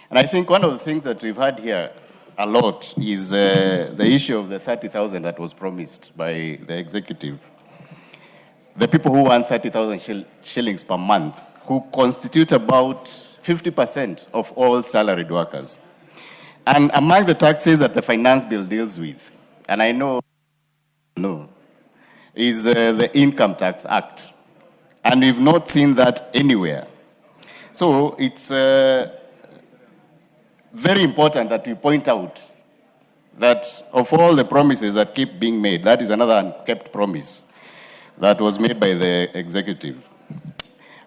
And I think one of the things that we've had here a lot is the issue of the 30,000 that was promised by the executive. The people who earn 30,000 shillings per month, who constitute about 50% of all salaried workers. And among the taxes that the finance bill deals with, and I know, is the Income Tax Act. And we've not seen that anywhere. So it's very important that we point out that of all the promises that keep being made, that is another unkept promise that was made by the executive.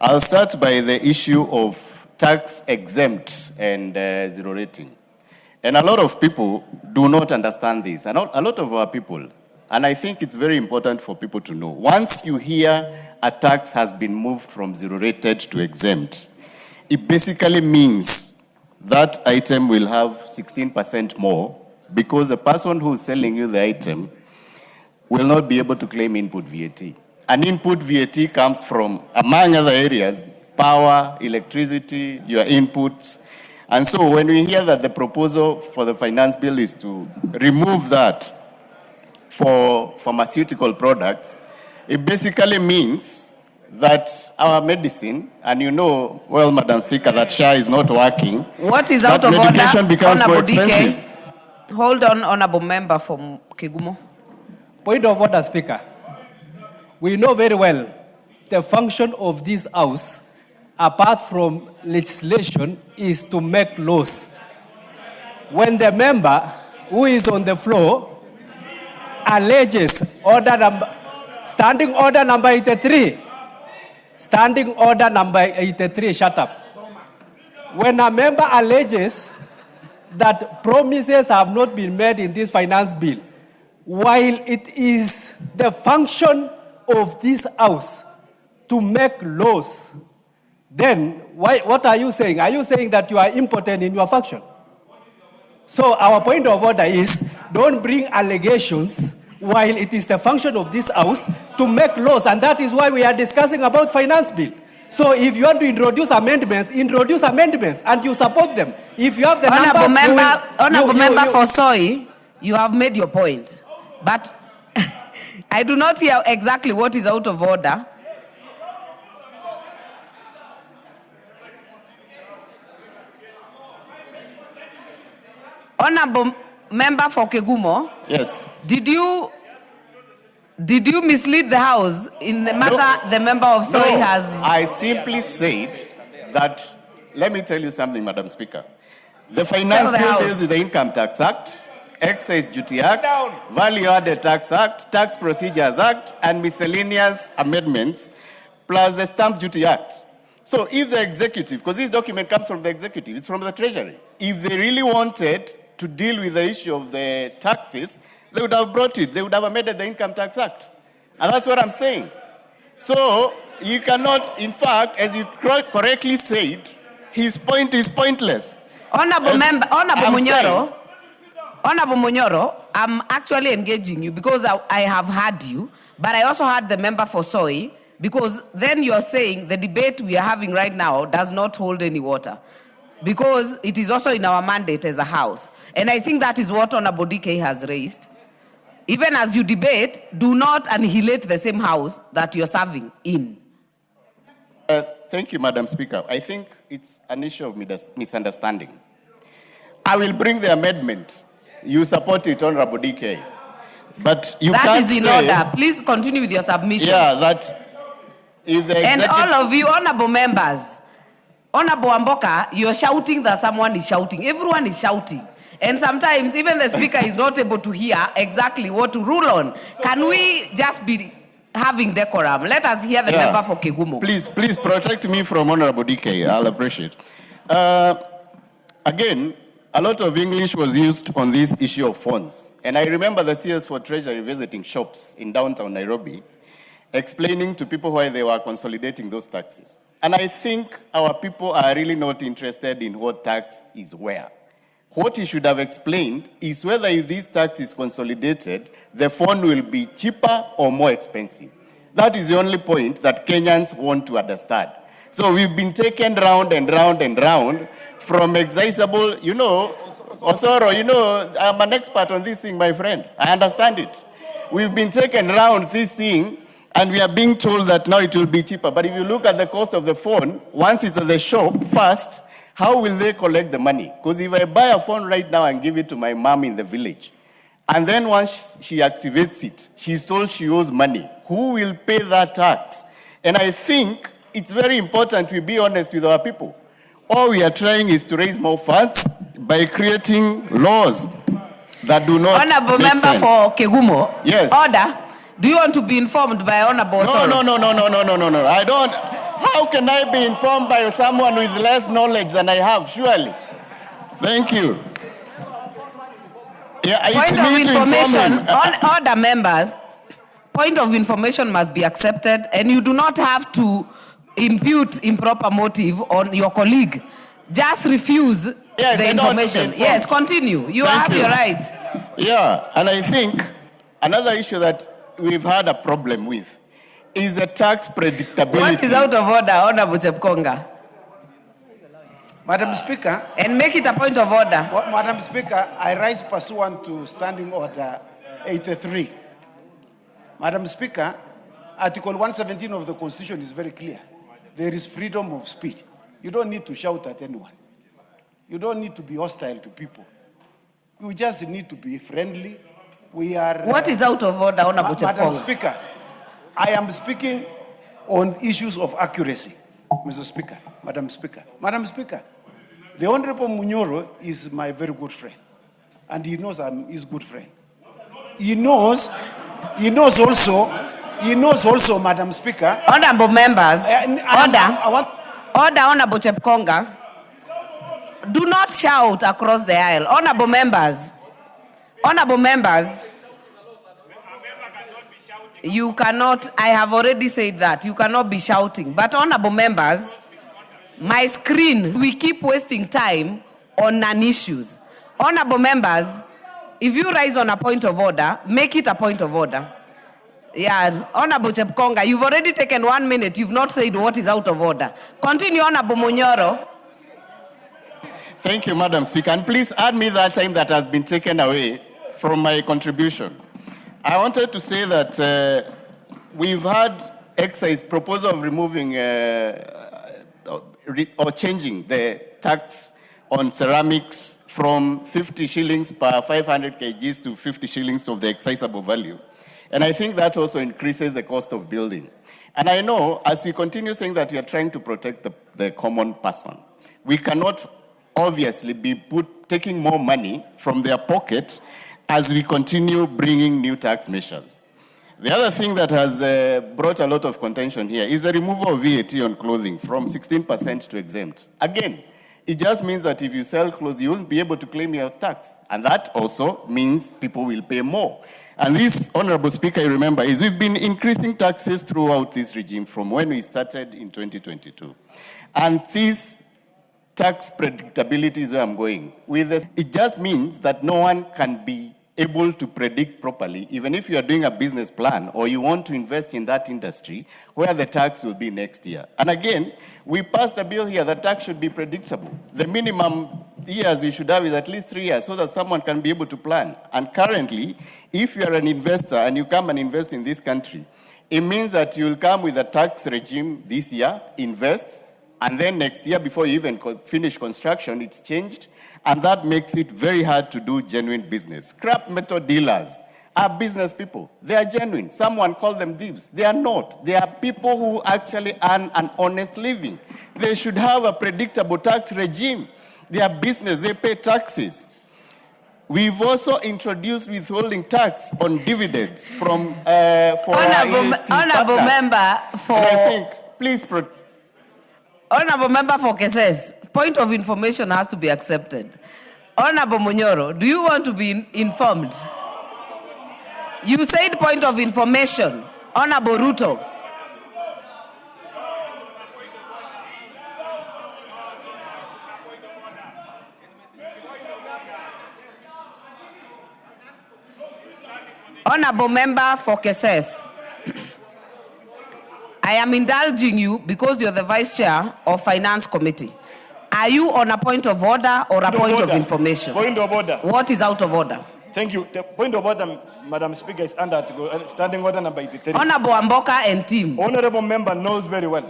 I'll start by the issue of tax exempt and zero rating. And a lot of people do not understand this, and a lot of our people, and I think it's very important for people to know. Once you hear a tax has been moved from zero rated to exempt, it basically means that item will have 16% more because the person who's selling you the item will not be able to claim input VAT. And input VAT comes from, among other areas, power, electricity, your inputs. And so when we hear that the proposal for the finance bill is to remove that for pharmaceutical products, it basically means that our medicine, and you know, well, Madam Speaker, that SHA is not working. What is out of order? Medication becomes more expensive. Hold on, Honorable Member from Kegumo. Point of order, Speaker. We know very well the function of this House, apart from legislation, is to make laws. When the member who is on the floor alleges standing order number 83, standing order number 83, shut up. When a member alleges that promises have not been made in this finance bill, while it is the function of this House to make laws, then what are you saying? Are you saying that you are impotent in your function? So our point of order is, don't bring allegations while it is the function of this House to make laws, and that is why we are discussing about finance bill. So if you want to introduce amendments, and you support them. If you have the Honorable Member for Soy, you have made your point, but I do not hear exactly what is out of order. Honorable Member for Kegumo. Yes. Did you mislead the House in the matter the member of Soy has? I simply said that, let me tell you something, Madam Speaker. The finance bill deals with the Income Tax Act, Excise Duty Act, Value Added Tax Act, Tax Procedures Act, and miscellaneous amendments, plus the Stamp Duty Act. So if the executive, because this document comes from the executive, it's from the Treasury, if they really wanted to deal with the issue of the taxes, they would have brought it. They would have amended the Income Tax Act. And that's what I'm saying. So you cannot, in fact, as you correctly said, his point is pointless. Honorable Munyoro, I'm actually engaging you because I have heard you, but I also heard the member for Soy, because then you're saying the debate we are having right now does not hold any water, because it is also in our mandate as a House. And I think that is what Honorable DK has raised. Even as you debate, do not annihilate the same House that you're serving in. Thank you, Madam Speaker. I think it's an issue of misunderstanding. I will bring the amendment. You support it, Honorable DK. But you can't say... That is in order. Please continue with your submission. Yeah, that... If the and all of you, honorable members, Honorable Amboka, you're shouting that someone is shouting. Everyone is shouting. And sometimes even the speaker is not able to hear exactly what to rule on. Can we just be having decorum? Let us hear the member for Kegumo. Please protect me from Honorable DK. I'll appreciate. Again, a lot of English was used on this issue of phones. And I remember the CS for Treasury visiting shops in downtown Nairobi, explaining to people why they were consolidating those taxes. And I think our people are really not interested in what tax is where. What he should have explained is whether if this tax is consolidated, the phone will be cheaper or more expensive. That is the only point that Kenyans want to understand. So we've been taken round and round and round from excisable, Osoro, I'm an expert on this thing, my friend. I understand it. We've been taken round this thing, and we are being told that now it will be cheaper. But if you look at the cost of the phone, once it's at the shop first, how will they collect the money? Because if I buy a phone right now and give it to my mom in the village, and then once she activates it, she's told she owes money, who will pay that tax? And I think it's very important we be honest with our people. All we are trying is to raise more funds by creating laws that do not Honorable make member sense. for Kegumo. Yes. Order. Do you want to be informed by Honorable Osoro? No. I don't. How can I be informed by someone with less knowledge than I have? Surely. Thank you. Yeah, Point it's of me to inform information, him. on other members, point of information must be accepted, and you do not have to impute improper motive on your colleague. Just refuse Yes, the I don't want to be information. informed. Yes, continue. You Thank have you. your right. Yeah, and I think another issue that we've had a problem with is the tax predictability. What is out of order, Honorable Chepkonga? Madam Speaker, And make it a point of order. Madam Speaker, I rise pursuant to Standing Order 83. Madam Speaker, Article 117 of the Constitution is very clear. There is freedom of speech. You don't need to shout at anyone. You don't need to be hostile to people. You just need to be friendly. We are... What is out of order, Honorable Madam Chepkonga? Speaker, I am speaking on issues of accuracy, Mr. Speaker, Madam Speaker. Madam Speaker, the Honorable Munyoro is my very good friend, and he knows I'm his good friend. He knows also, Madam Speaker. Honorable members, I want order, Honorable Chepkonga. Do not shout across the aisle. Honorable members, you cannot, I have already said that, you cannot be shouting. But honorable members, my screen, we keep wasting time on non-issues. Honorable members, if you rise on a point of order, make it a point of order. Yeah, Honorable Chepkonga, you've already taken 1 minute. You've not said what is out of order. Continue, Honorable Munyoro. Thank you, Madam Speaker. And please add me that time that has been taken away from my contribution. I wanted to say that we've had excise proposal of removing or changing the tax on ceramics from 50 shillings per 500 kgs to 50 shillings of the excisable value. And I think that also increases the cost of building. And I know as we continue saying that we are trying to protect the common person, we cannot obviously be taking more money from their pocket as we continue bringing new tax measures. The other thing that has brought a lot of contention here is the removal of VAT on clothing from 16% to exempt. Again, it just means that if you sell clothes, you won't be able to claim your tax. And that also means people will pay more. And this, Honorable Speaker, you remember, is we've been increasing taxes throughout this regime from when we started in 2022. And this tax predictability is where I'm going with this. It just means that no one can be able to predict properly, even if you are doing a business plan or you want to invest in that industry, where the tax will be next year. And again, we passed a bill here that tax should be predictable. The minimum years we should have is at least 3 years so that someone can be able to plan. And currently, if you are an investor and you come and invest in this country, it means that you will come with a tax regime this year, invest, and then next year, before you even finish construction, it's changed. And that makes it very hard to do genuine business. Scrap metal dealers are business people. They are genuine. Someone called them thieves. They are not. They are people who actually earn an honest living. They should have a predictable tax regime. They are business. They pay taxes. We've also introduced withholding tax on dividends from for Honorable member for... And I think, please... Honorable member for Keses, point of information has to be accepted. Honorable Munyoro, do you want to be informed? You said point of information. Honorable Ruto. Honorable member for Keses, I am indulging you because you're the vice chair of Finance Committee. Are you on a point of order or a point of information? Point of order. What is out of order? Thank you. The point of order, Madam Speaker, is under standing order number 83. Honorable Amboka and team. Honorable member knows very well.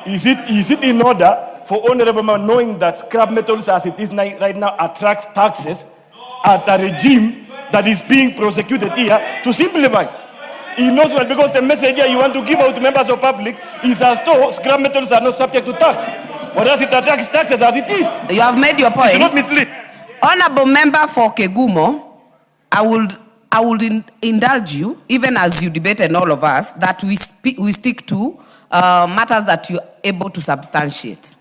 Is it in order for honorable member, knowing that scrap metals as it is right now attracts taxes at a regime that is being prosecuted here, to simplify? He knows well, because the message here you want to give out to members of public is as though scrap metals are not subject to tax. Whereas it attracts taxes as it is. You have made your point. It's not mislead. Honorable member for Kegumo, I would indulge you, even as you debate and all of us, that we stick to matters that you're able to substantiate.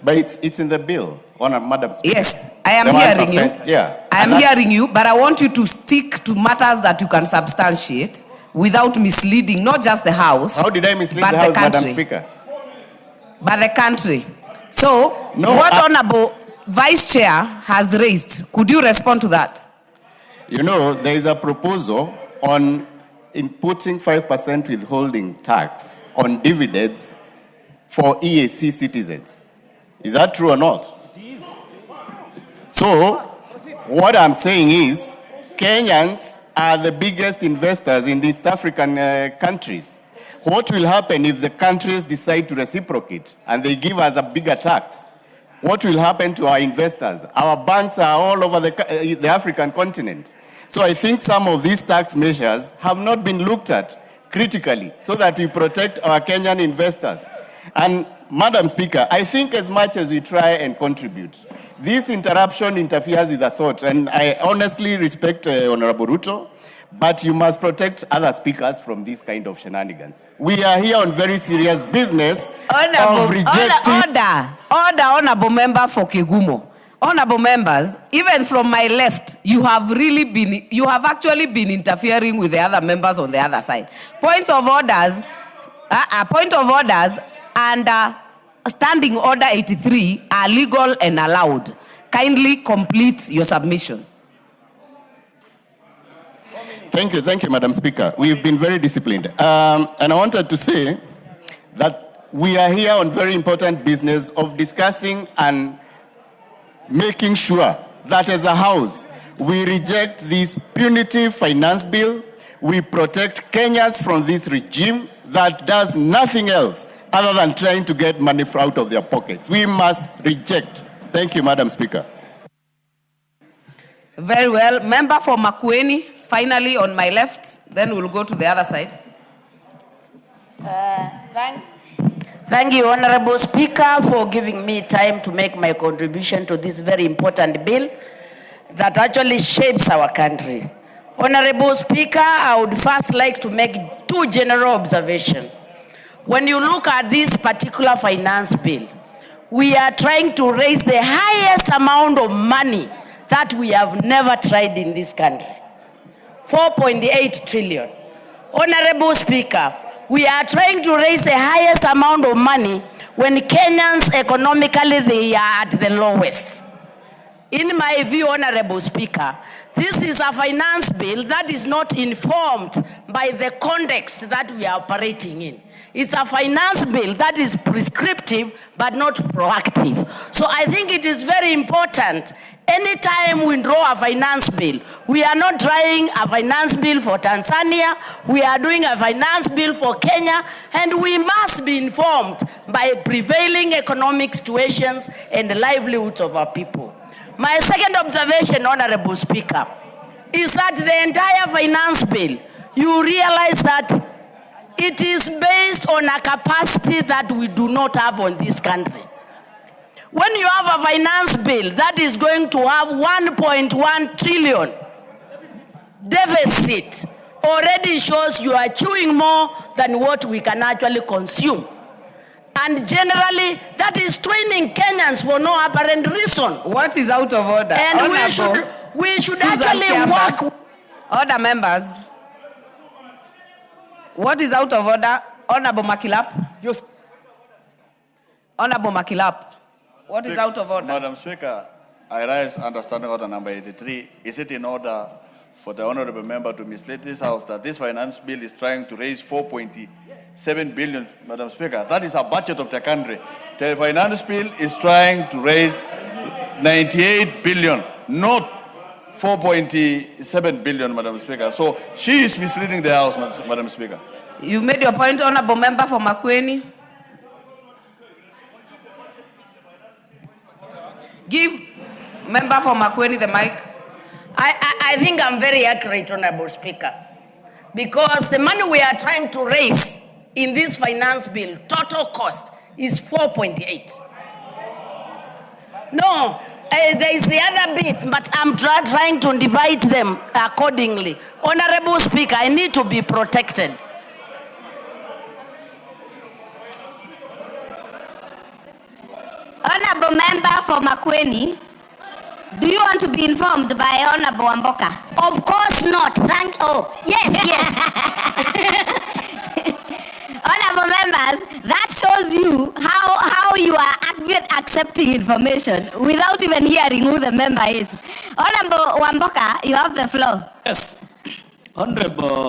But it's in the bill, Madam Speaker. Yes, I am hearing you. Yeah. I am hearing you, but I want you to stick to matters that you can substantiate without misleading not just the House. How did I mislead but the House, country. Madam Speaker? But the country. So, No, what Honorable Vice Chair has raised, could you respond to that? You know, there is a proposal on inputting 5% withholding tax on dividends for EAC citizens. Is that true or not? So, what I'm saying is, Kenyans are the biggest investors in East African countries. What will happen if the countries decide to reciprocate and they give us a bigger tax? What will happen to our investors? Our banks are all over the African continent. So I think some of these tax measures have not been looked at critically so that we protect our Kenyan investors. And Madam Speaker, I think as much as we try and contribute, this interruption interferes with the thought. And I honestly respect Honorable Ruto, but you must protect other speakers from this kind of shenanigans. We are here on very serious business of rejecting... Order, Honorable Member for Kegumo. Honorable members, even from my left, you have actually been interfering with the other members on the other side. Point of orders and standing order 83 are legal and allowed. Kindly complete your submission. Thank you, Madam Speaker. We've been very disciplined. And I wanted to say that we are here on very important business of discussing and making sure that as a House, we reject this punitive finance bill. We protect Kenyans from this regime that does nothing else other than trying to get money out of their pockets. We must reject. Thank you, Madam Speaker. Very well. Member for Makueni, finally on my left, then we'll go to the other side. Thank you, Honorable Speaker, for giving me time to make my contribution to this very important bill that actually shapes our country. Honorable Speaker, I would first like to make two general observations. When you look at this particular finance bill, we are trying to raise the highest amount of money that we have never tried in this country. 4.8 trillion. Honorable Speaker, we are trying to raise the highest amount of money when Kenyans economically they are at the lowest. In my view, Honorable Speaker, this is a finance bill that is not informed by the context that we are operating in. It's a finance bill that is prescriptive but not proactive. So I think it is very important. Anytime we draw a finance bill, we are not trying a finance bill for Tanzania, we are doing a finance bill for Kenya, and we must be informed by prevailing economic situations and the livelihoods of our people. My second observation, Honorable Speaker, is that the entire finance bill, you realize that it is based on a capacity that we do not have on this country. When you have a finance bill that is going to have 1.1 trillion deficit, already shows you are chewing more than what we can actually consume. And generally, that is training Kenyans for no apparent reason. What is out of order? And we should actually work. Order, members. What is out of order? Honorable Makilap. Yes. Honorable Makilap. What is out of order? Madam Speaker, I rise understanding order number 83. Is it in order for the honorable member to mislead this House that this finance bill is trying to raise 4.8 7 billion, Madam Speaker. That is a budget of the country. The finance bill is trying to raise 98 billion, not 4.7 billion, Madam Speaker. So she is misleading the House, Madam Speaker. You made your point, Honorable Member for Makueni. Give Member for Makueni the mic. I think I'm very accurate, Honorable Speaker, because the money we are trying to raise in this finance bill, total cost is 4.8. No, there is the other bit, but I'm trying to divide them accordingly. Honorable Speaker, I need to be protected. Honorable Member for Makueni, do you want to be informed by Honorable Wamboka? Of course not. Yes. Honorable members, that shows you how you are accepting information without even hearing who the member is. Honorable Wamboka, you have the floor. Yes. Honorable